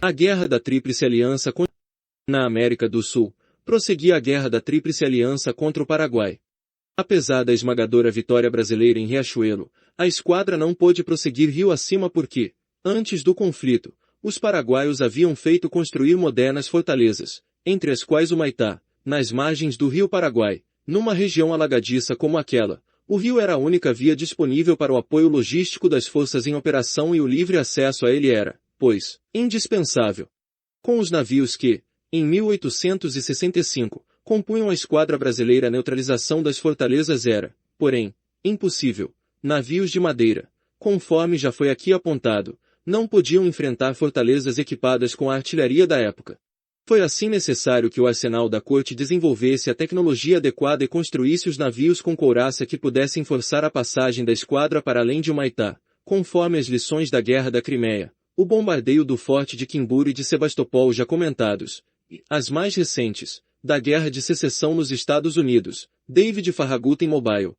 A Guerra da Tríplice Aliança na América do Sul, prosseguia a Guerra da Tríplice Aliança contra o Paraguai. Apesar da esmagadora vitória brasileira em Riachuelo, a esquadra não pôde prosseguir rio acima porque, antes do conflito, os paraguaios haviam feito construir modernas fortalezas, entre as quais Humaitá, nas margens do rio Paraguai, numa região alagadiça como aquela. O rio era a única via disponível para o apoio logístico das forças em operação e o livre acesso a ele era, pois, indispensável. Com os navios que, em 1865, compunham a esquadra brasileira, a neutralização das fortalezas era, porém, impossível. Navios de madeira, conforme já foi aqui apontado, não podiam enfrentar fortalezas equipadas com a artilharia da época. Foi assim necessário que o arsenal da corte desenvolvesse a tecnologia adequada e construísse os navios com couraça que pudessem forçar a passagem da esquadra para além de Humaitá, conforme as lições da Guerra da Crimeia, o bombardeio do Forte de Quimbura e de Sebastopol já comentados, e, as mais recentes, da Guerra de Secessão nos Estados Unidos, David Farragut em Mobile.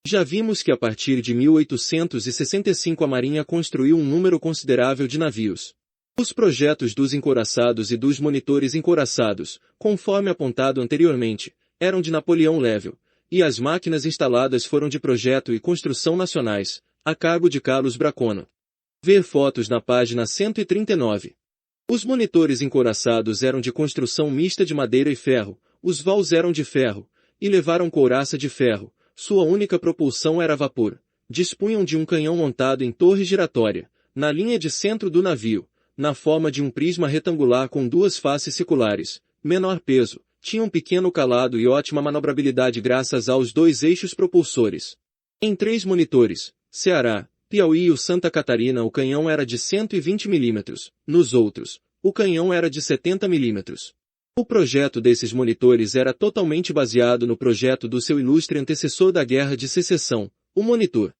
Já vimos que a partir de 1865 a Marinha construiu um número considerável de navios. Os projetos dos encouraçados e dos monitores encouraçados, conforme apontado anteriormente, eram de Napoleão Lével, e as máquinas instaladas foram de projeto e construção nacionais, a cargo de Carlos Bracono. Ver fotos na página 139. Os monitores encouraçados eram de construção mista de madeira e ferro, os vãos eram de ferro, e levaram couraça de ferro, sua única propulsão era vapor. Dispunham de um canhão montado em torre giratória, na linha de centro do navio, na forma de um prisma retangular com duas faces circulares, menor peso, tinha um pequeno calado e ótima manobrabilidade graças aos dois eixos propulsores. Em 3 monitores, Ceará, Piauí e o Santa Catarina o canhão era de 120 mm, nos outros, o canhão era de 70 mm. O projeto desses monitores era totalmente baseado no projeto do seu ilustre antecessor da Guerra de Secessão, o Monitor.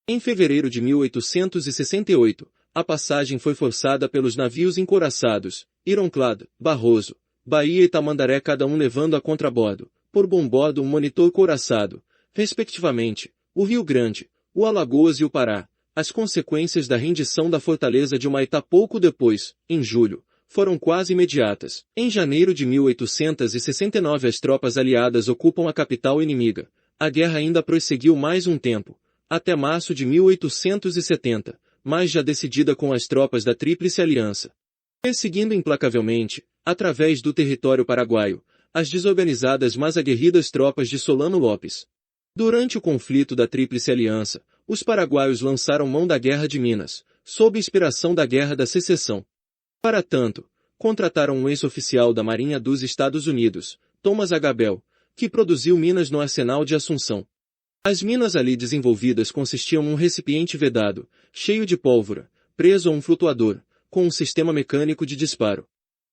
Em fevereiro de 1868, a passagem foi forçada pelos navios encouraçados, Ironclad, Barroso, Bahia e Tamandaré, cada um levando a contrabordo, por bombordo um monitor couraçado, respectivamente, o Rio Grande, o Alagoas e o Pará. As consequências da rendição da fortaleza de Humaitá pouco depois, em julho, foram quase imediatas. Em janeiro de 1869 as tropas aliadas ocupam a capital inimiga. A guerra ainda prosseguiu mais um tempo, até março de 1870, mas já decidida com as tropas da Tríplice Aliança. Perseguindo implacavelmente, através do território paraguaio, as desorganizadas mas aguerridas tropas de Solano Lopes. Durante o conflito da Tríplice Aliança, os paraguaios lançaram mão da Guerra de Minas, sob inspiração da Guerra da Secessão. Para tanto, contrataram um ex-oficial da Marinha dos Estados Unidos, Thomas H. Bell, que produziu minas no arsenal de Assunção. As minas ali desenvolvidas consistiam num recipiente vedado, cheio de pólvora, preso a um flutuador, com um sistema mecânico de disparo.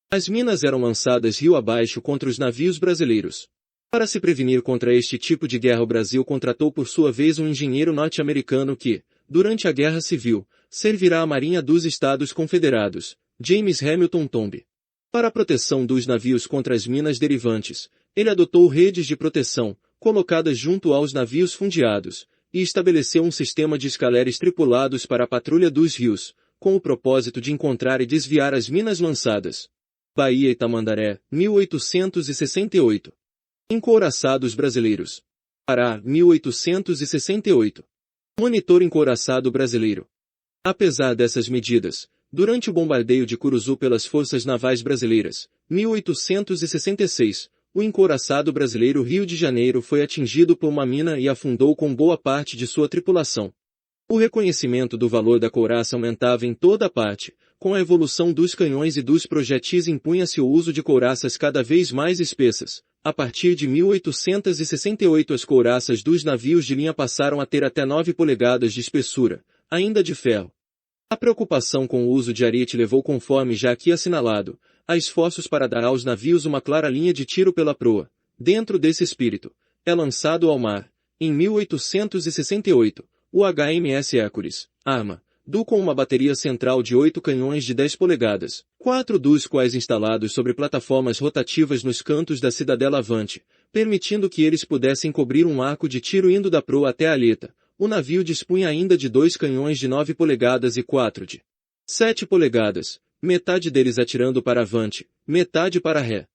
As minas eram lançadas rio abaixo contra os navios brasileiros. Para se prevenir contra este tipo de guerra, o Brasil contratou por sua vez um engenheiro norte-americano que, durante a Guerra Civil, servirá à Marinha dos Estados Confederados, James Hamilton Tombe. Para a proteção dos navios contra as minas derivantes, ele adotou redes de proteção, colocadas junto aos navios fundeados, e estabeleceu um sistema de escaleres tripulados para a patrulha dos rios, com o propósito de encontrar e desviar as minas lançadas. Bahia e Tamandaré, 1868. Encouraçados brasileiros. Pará, 1868. Monitor encouraçado brasileiro. Apesar dessas medidas, durante o bombardeio de Curuzu pelas forças navais brasileiras, 1866, o encouraçado brasileiro Rio de Janeiro foi atingido por uma mina e afundou com boa parte de sua tripulação. O reconhecimento do valor da couraça aumentava em toda parte. Com a evolução dos canhões e dos projetis impunha-se o uso de couraças cada vez mais espessas. A partir de 1868 as couraças dos navios de linha passaram a ter até 9 polegadas de espessura, ainda de ferro. A preocupação com o uso de ariete levou, conforme já aqui assinalado, a esforços para dar aos navios uma clara linha de tiro pela proa. Dentro desse espírito, é lançado ao mar, em 1868, o HMS Hércules, arma, com uma bateria central de 8 canhões de 10 polegadas, 4 dos quais instalados sobre plataformas rotativas nos cantos da cidadela Avante, permitindo que eles pudessem cobrir um arco de tiro indo da proa até a aleta. O navio dispunha ainda de 2 canhões de 9 polegadas e 4 de 7 polegadas, metade deles atirando para avante, metade para ré.